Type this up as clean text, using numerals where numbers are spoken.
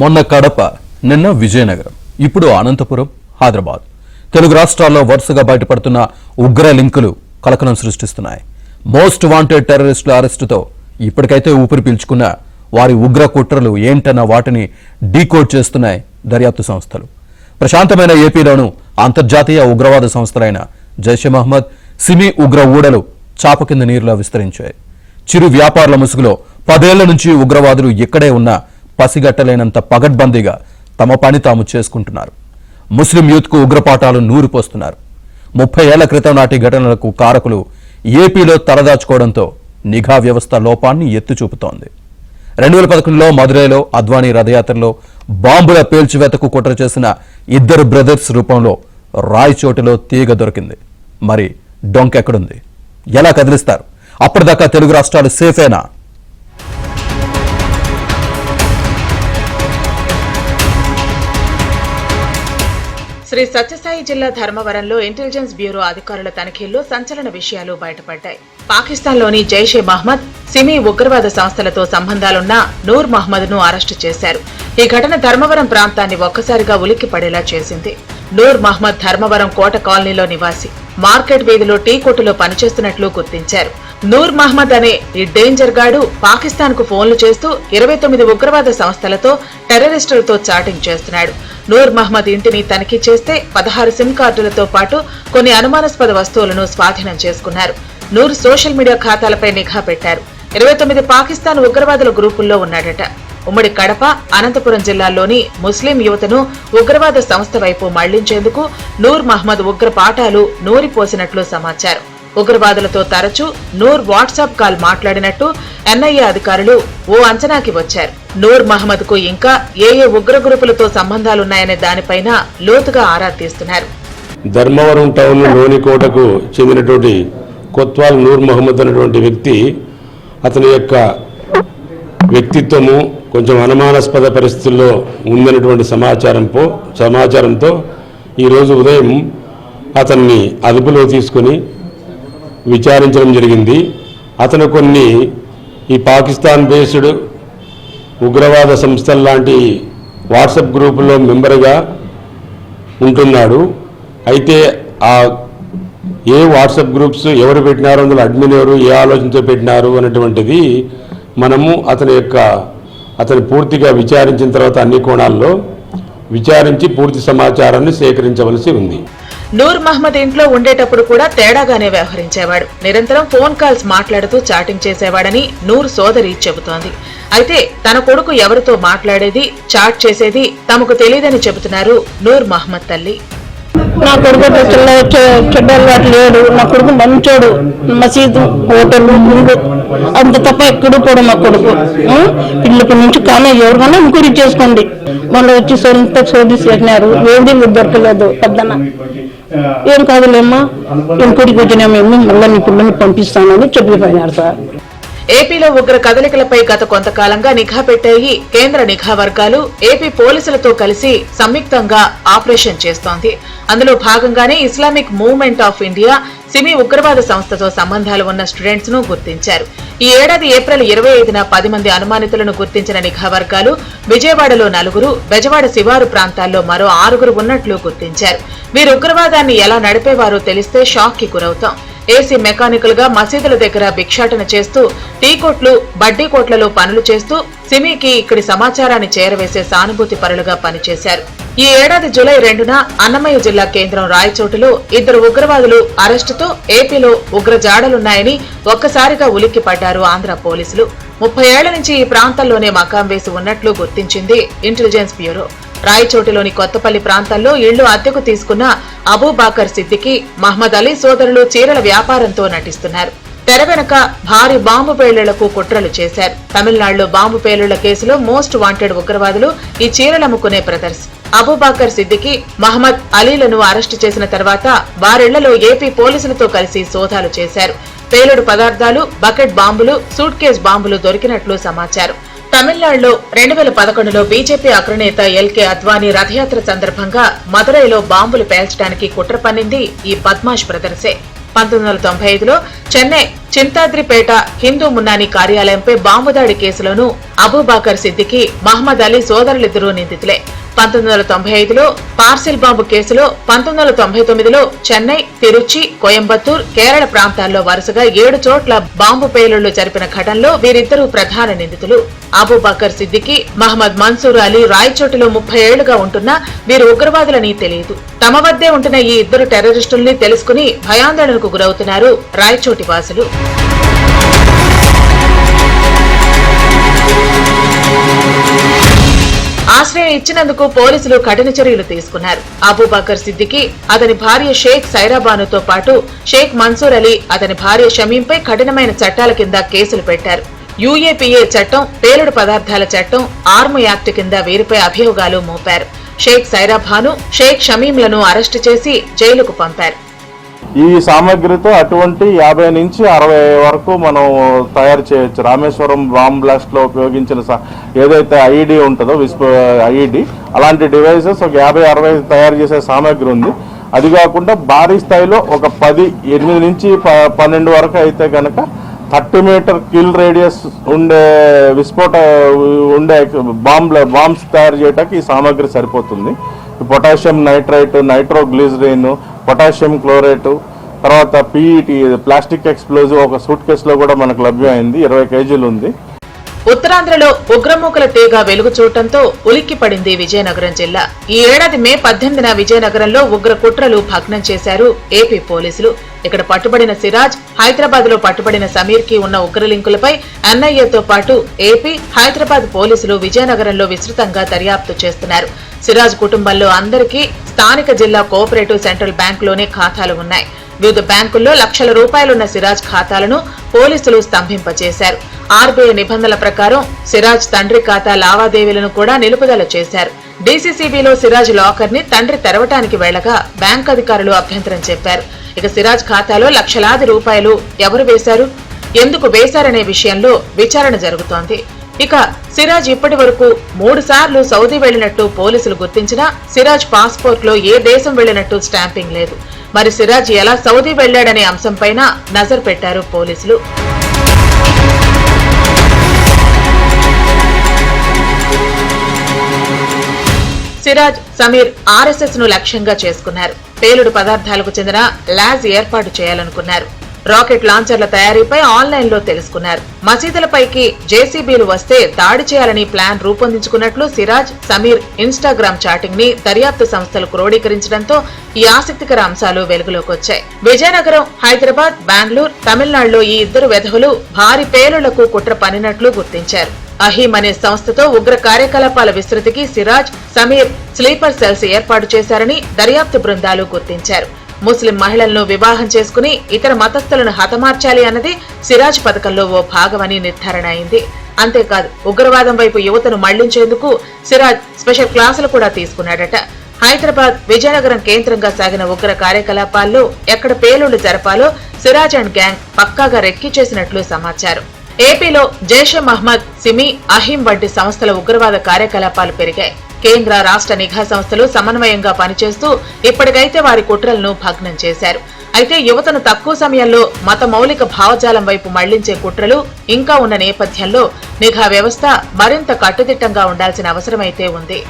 మొన్న కడప, నిన్న విజయనగరం, ఇప్పుడు అనంతపురం, హైదరాబాద్ తెలుగు రాష్ట్రాల్లో వరుసగా బయటపడుతున్న ఉగ్ర లింకులు కలకలం సృష్టిస్తున్నాయి. మోస్ట్ వాంటెడ్ టెర్రరిస్టుల అరెస్టుతో ఇప్పటికైతే ఊపిరి పీల్చుకున్న వారి ఉగ్ర కుట్రలు ఏంటన్న వాటిని డీకోడ్ చేస్తున్నాయి దర్యాప్తు సంస్థలు. ప్రశాంతమైన ఏపీలోనూ అంతర్జాతీయ ఉగ్రవాద సంస్థలైన జైషే మహమ్మద్, సిమీ ఉగ్ర ఊడలు చాప కింద నీరులా విస్తరించాయి. చిరు వ్యాపారుల ముసుగులో 10 ఏళ్ల నుంచి ఉగ్రవాదులు ఇక్కడే ఉన్న పసిగట్టలేనంత పగడ్బందీగా తమ పని తాము చేసుకుంటున్నారు. ముస్లిం యూత్కు ఉగ్రపాఠాలు నూరిపోస్తున్నారు. 30 ఏళ్ల క్రితం నాటి ఘటనలకు కారకులు ఏపీలో తలదాచుకోవడంతో నిఘా వ్యవస్థ లోపాన్ని ఎత్తుచూపుతోంది. 2011లో మదురైలో అద్వానీ రథయాత్రలో బాంబుల పేల్చివేతకు కుట్ర చేసిన 2 బ్రదర్స్ రూపంలో రాయచోటిలో తీగ దొరికింది. మరి డొంకెక్కడుంది? ఎలా కదిలిస్తారు? అప్పటిదాకా తెలుగు రాష్ట్రాలు సేఫేనా? శ్రీ సత్యసాయి జిల్లా ధర్మవరంలో ఇంటెలిజెన్స్ బ్యూరో అధికారుల తనిఖీల్లో సంచలన విషయాలు బయటపడ్డాయి. పాకిస్తాన్లోని జైషే మహమ్మద్, సిమీ ఉగ్రవాద సంస్థలతో సంబంధాలున్న నూర్ మహమ్మద్ ను అరెస్టు చేశారు. ఈ ఘటన ధర్మవరం ప్రాంతాన్ని ఒక్కసారిగా ఉలిక్కిపడేలా చేసింది. నూర్ మహమ్మద్ ధర్మవరం కోట కాలనీలో నివాసి. మార్కెట్ వీధిలో టీ కొట్టులో పనిచేస్తున్నట్లు గుర్తించారు. నూర్ మహమ్మద్ అనే ఈ డేంజర్ గాడు పాకిస్తాన్ కు ఫోన్లు చేస్తూ 29 ఉగ్రవాద సంస్థలతో, టెర్రరిస్టులతో చాటింగ్ చేస్తున్నాడు. నూర్ మహమ్మద్ ఇంటిని తనిఖీ చేస్తే 16 సిమ్ కార్డులతో పాటు కొన్ని అనుమానాస్పద వస్తువులను స్వాధీనం చేసుకున్నారు. నూర్ సోషల్ మీడియా ఖాతాలపై నిఘా పెట్టారు. 29 పాకిస్తాన్ ఉగ్రవాదుల గ్రూపుల్లో ఉన్నాడట. ఉమ్మడి కడప, అనంతపురం జిల్లాల్లోని ముస్లిం యువతను ఉగ్రవాద సంస్థ వైపు మళ్లించేందుకు నూర్ మహమ్మద్ ఉగ్ర పాఠాలు నూరిపోసినట్లు సమాచారం. ఉగ్రవాదులతో తరచూ నూర్ వాట్సాప్ కాల్ మాట్లాడినట్టు ఎన్ఐఏ అధికారులు ఓ అంచనాకి వచ్చారు. నూర్ మహమ్మద్ కు ఇంకా ఏ ఉగ్ర గ్రూపులతో సంబంధాలున్నాయనే దానిపైన లోతుగా ఆరా తీస్తున్నారు. ధర్మవరం టౌన్ లోనికోటకు చెందినటువంటి కొత్వాల్ నూర్ మహమ్మద్ అనేటువంటి వ్యక్తి, అతని యొక్క వ్యక్తిత్వము కొంచెం అనుమానాస్పద పరిస్థితుల్లో ఉందనేటువంటి సమాచారంతో ఈరోజు ఉదయం అతన్ని అదుపులో తీసుకుని విచారించడం జరిగింది. అతను కొన్ని ఈ పాకిస్తాన్ బేస్డ్ ఉగ్రవాద సంస్థల లాంటి వాట్సాప్ గ్రూపుల్లో మెంబర్గా ఉంటున్నాడు. అయితే ఆ ఏ వాట్సాప్ గ్రూప్స్ ఎవరు పెట్టినారో, అందులో అడ్మిన్ ఎవరు, ఏ ఆలోచనతో పెట్టినారు అనేటువంటిది మనము అతని పూర్తిగా విచారించిన తర్వాత అన్ని కోణాల్లో విచారించి పూర్తి సమాచారాన్ని సేకరించవలసి ఉంది. నూర్ మహమ్మద్ ఇంట్లో ఉండేటప్పుడు కూడా తేడాగానే వ్యవహరించేవాడు. నిరంతరం ఫోన్ కాల్స్ మాట్లాడుతూ చాటింగ్ చేసేవాడని నూర్ సోదరి చెబుతోంది. అయితే తన కొడుకు ఎవరితో మాట్లాడేది, చాట్ చేసేది తమకు తెలియదని చెబుతున్నారు నూర్ మహమ్మద్ తల్లి. నా కొడుకు చెడ్డలు లేడు. నా కొడుకు మంచోడు. మసీదు, హోటల్, ముందు అంత తప్ప ఎక్కడూ పోడు. మా కొడుకు పిల్లకి నుంచి కానీ ఎవరికైనా ఎంక్వైరీ చేసుకోండి. మళ్ళీ వచ్చి సొంత సోది చేసినారు. ఏది దొరకలేదు. పెద్దన ఏం కాదులేమ్మా, ఎంక్వైరీకి వచ్చినా మేము మళ్ళీ నీ పిల్లల్ని పంపిస్తానని చెప్పిపోయినారు సార్. ఏపీలో ఉగ్ర కదలికలపై గత కొంతకాలంగా నిఘా పెట్టాయి కేంద్ర నిఘా వర్గాలు. ఏపీ పోలీసులతో కలిసి సంయుక్తంగా ఆపరేషన్ చేస్తోంది. అందులో భాగంగానే Islamic movement of India, Simi ఉగ్రవాద సంస్థతో సంబంధాలు ఉన్న స్టూడెంట్స్ ను గుర్తించారు. ఈ ఏడాది ఏప్రిల్ 25న 10 మంది అనుమానితులను గుర్తించిన నిఘా వర్గాలు విజయవాడలో 4, బెజవాడ శివారు ప్రాంతాల్లో మరో 6 ఉన్నట్లు గుర్తించారు. వీరు ఉగ్రవాదాన్ని ఎలా నడిపేవారో తెలిస్తే షాక్ కి గురవుతాం. ఏసీ మెకానికల్ గా మసీదుల దగ్గర భిక్షాటన చేస్తూ, టీ కొట్లు, బడ్డీ కోట్లలో పనులు చేస్తూ సిమీకి ఇక్కడి సమాచారాన్ని చేరవేసే సానుభూతి పరులుగా పనిచేశారు. ఈ ఏడాది జూలై 2న అన్నమయ్య జిల్లా కేంద్రం రాయచోటులో 2 ఉగ్రవాదులు అరెస్టుతో ఏపీలో ఉగ్ర జాడలున్నాయని ఒక్కసారిగా ఉలిక్కిపడ్డారు ఆంధ్ర పోలీసులు. 30 ఏళ్ల నుంచి ఈ ప్రాంతంలోనే మకాం వేసి ఉన్నట్లు గుర్తించింది ఇంటెలిజెన్స్ బ్యూరో. రాయచోటిలోని కొత్తపల్లి ప్రాంతాల్లో ఇళ్లు అద్దెకు తీసుకున్న అబూబాకర్ సిద్దికి, మహమ్మద్ అలీ సోదరులు చీరల వ్యాపారంతో నటిస్తున్నారు. తెర వెనక భారీ బాంబు పేలుళ్లకు కుట్రలు చేశారు. తమిళనాడులో బాంబు పేలుళ్ల కేసులో మోస్ట్ వాంటెడ్ ఉగ్రవాదులు ఈ చీరలమ్ముకునే బ్రదర్స్. అబూబాకర్ సిద్దికి, మహమ్మద్ అలీలను అరెస్టు చేసిన తర్వాత వారిళ్లలో ఏపీ పోలీసులతో కలిసి సోదాలు చేశారు. పేలుడు పదార్థాలు, బకెట్ బాంబులు, సూట్ కేస్ బాంబులు దొరికినట్లు సమాచారం. తమిళనాడులో 2011లో బీజేపీ అగ్రనేత ఎల్కే అద్వానీ రథయాత్ర సందర్భంగా మదురైలో బాంబులు పేల్చడానికి కుట్ర పన్నింది ఈ బద్మాష్ బ్రదర్సే. 1995లో చెన్నై చింతాద్రిపేట హిందూ మున్నాని కార్యాలయంపై బాంబు దాడి కేసులోనూ అబూబాకర్ సిద్దికి, మహమ్మద్ అలీ సోదరులిద్దరూ నిందితులే. 1995లో పార్సిల్ బాంబు కేసులో, 1999లో చెన్నై, తిరుచి, కోయంబత్తూర్, కేరళ ప్రాంతాల్లో వరుసగా 7 చోట్ల బాంబు పేలుళ్లు జరిపిన ఘటనలో వీరిద్దరూ ప్రధాన నిందితులు. అబూబాకర్ సిద్దికి, మహమ్మద్ మన్సూర్ అలీ రాయచోటిలో 30 ఏళ్లుగా ఉంటున్నా వీరు ఉగ్రవాదులని తెలియదు. తమ వద్దే ఉంటున్న ఈ ఇద్దరు టెర్రరిస్టుల్ని తెలుసుకుని భయాందోళనకు గురవుతున్నారు రాయచోటి వాసులు. ఆశ్రయం ఇచ్చినందుకు పోలీసులు కఠిన చర్యలు తీసుకున్నారు. అబూబాకర్ సిద్దికి, అతని భార్య షేక్ సైరాబానుతో పాటు షేక్ మన్సూర్ అలీ, అతని భార్య షమీంపై కఠినమైన చట్టాల కింద కేసులు పెట్టారు. యూఏపీఏ చట్టం, పేలుడు పదార్థాల చట్టం, ఆర్మ్ యాక్ట్ కింద వీరిపై అభియోగాలు మోపారు. షేక్ సైరాబాను, షేక్ షమీంలను అరెస్టు చేసి జైలుకు పంపారు. ఈ సామాగ్రితో అటువంటి 50 నుంచి 60 వరకు మనం తయారు చేయొచ్చు. రామేశ్వరం బాంబ్ బ్లాస్ట్ లో ఉపయోగించిన ఏదైతే ఐఈడి ఉంటుందో, ఐఈడి అలాంటి డివైసెస్ ఒక 50-60 తయారు చేసే సామాగ్రి ఉంది. అది కాకుండా భారీ స్థాయిలో ఒక 8 నుంచి 12 వరకు అయితే కనుక 30 మీటర్ కిల్ రేడియస్ ఉండే విస్ఫోట ఉండే బాంబ్స్ తయారు చేయడానికి ఈ సామాగ్రి సరిపోతుంది. పొటాషియం నైట్రైట్, నైట్రోగ్లిజరిన్, పొటాషియం క్లోరేటు, తర్వాత పీఈటీ ప్లాస్టిక్ ఎక్స్ప్లోజివ్ ఒక సూట్ కేసులో కూడా మనకు లభ్యమైంది. 20 కేజీలు ఉంది. ఉత్తరాంధ్రలో ఉగ్రమూకల తీగ వెలుగు చూడటంతో ఉలిక్కి పడింది విజయనగరం జిల్లా. ఈ ఏడాది మే 18న విజయనగరంలో ఉగ్ర కుట్రలు భగ్నం చేశారు ఏపీ పోలీసులు. ఇక్కడ పట్టుబడిన సిరాజ్, హైదరాబాద్ లో పట్టుబడిన సమీర్ కి ఉన్న ఉగ్ర లింకులపై ఎన్ఐఏతో పాటు ఏపీ, హైదరాబాద్ పోలీసులు విజయనగరంలో విస్తృతంగా దర్యాప్తు చేస్తున్నారు. సిరాజ్ కుటుంబంలో అందరికీ స్థానిక జిల్లా కోఆపరేటివ్ సెంట్రల్ బ్యాంకులోనే ఖాతాలు ఉన్నాయి. వివిధ బ్యాంకుల్లో లక్షల రూపాయలున్న సిరాజ్ ఖాతాలను పోలీసులు స్తంభింపచేశారు. ఆర్బీఐ నిబంధనల ప్రకారం సిరాజ్ తండ్రి ఖాతా లావాదేవీలను కూడా నిలుపుదల చేశారు. డీసీసీబీలో సిరాజ్ లాకర్ ని తండ్రి తెరవటానికి వెళ్లగా బ్యాంక్ అధికారులు అభ్యంతరం చెప్పారు. ఇక సిరాజ్ ఖాతాలో లక్షలాది రూపాయలు ఎవరు వేశారు, ఎందుకు వేశారనే విషయంలో విచారణ జరుగుతోంది. ఇక సిరాజ్ ఇప్పటి వరకు 3 సార్లు సౌదీ వెళ్లినట్టు పోలీసులు గుర్తించినా సిరాజ్ పాస్పోర్ట్ లో ఏ దేశం వెళ్లినట్టు స్టాంపింగ్ లేదు. మరి సిరాజ్ ఎలా సౌదీ వెళ్లాడనే అంశంపైన నజర్ పెట్టారు పోలీసులు. సిరాజ్, సమీర్ ఆర్ఎస్ఎస్ ను లక్ష్యంగా చేసుకున్నారు. పేలుడు పదార్థాలకు చెందిన ల్యాజ్ ఏర్పాటు చేయాలనుకున్నారు. రాకెట్ లాంచర్ల తయారీపై ఆన్లైన్ లో తెలుసుకున్నారు. మసీదులపైకి జేసీబీలు వస్తే దాడి చేయాలని ప్లాన్ రూపొందించుకున్నట్లు సిరాజ్, సమీర్ ఇన్స్టాగ్రామ్ చాటింగ్ ని దర్యాప్తు సంస్థలు క్రోడీకరించడంతో ఈ ఆసక్తికర అంశాలు వెలుగులోకొచ్చాయి. విజయనగరం, హైదరాబాద్, బెంగళూరు, తమిళనాడులో ఈ ఇద్దరు వెధవులు భారీ పేలుళ్లకు కుట్ర పన్నినట్లు గుర్తించారు. అహీం అనే సంస్థతో ఉగ్ర కార్యకలాపాల విస్తృతికి సిరాజ్, సమీర్ స్లీపర్ సెల్స్ ఏర్పాటు చేశారని దర్యాప్తు బృందాలు గుర్తించారు. ముస్లిం మహిళలను వివాహం చేసుకుని ఇతర మతస్థులను హతమార్చాలి అన్నది సిరాజ్ పథకంలో ఓ భాగమని నిర్ధారణ అయింది. అంతేకాదు, ఉగ్రవాదం వైపు యువతను మళ్లించేందుకు సిరాజ్ స్పెషల్ క్లాసులు కూడా తీసుకున్నాడట. హైదరాబాద్, విజయనగరం కేంద్రంగా సాగిన ఉగ్ర కార్యకలాపాల్లో ఎక్కడ పేలుళ్లు జరపాలో సిరాజ్ అండ్ గ్యాంగ్ పక్కాగా రెక్కి చేసినట్లు సమాచారం. ఏపీలో జైషే మహ్మద్, సిమి, అహీం వంటి సంస్థల ఉగ్రవాద కార్యకలాపాలు పెరిగాయి. కేంద్ర, రాష్ట్ర నిఘా సంస్థలు సమన్వయంగా పనిచేస్తూ ఇప్పటికైతే వారి కుట్రలను భగ్నం చేశారు. అయితే యువతను తక్కువ సమయంలో మత మౌలిక భావజాలం వైపు మళ్లించే కుట్రలు ఇంకా ఉన్న నేపథ్యంలో నిఘా వ్యవస్థ మరింత కట్టుదిట్టంగా ఉండాల్సిన అవసరమైతే ఉంది.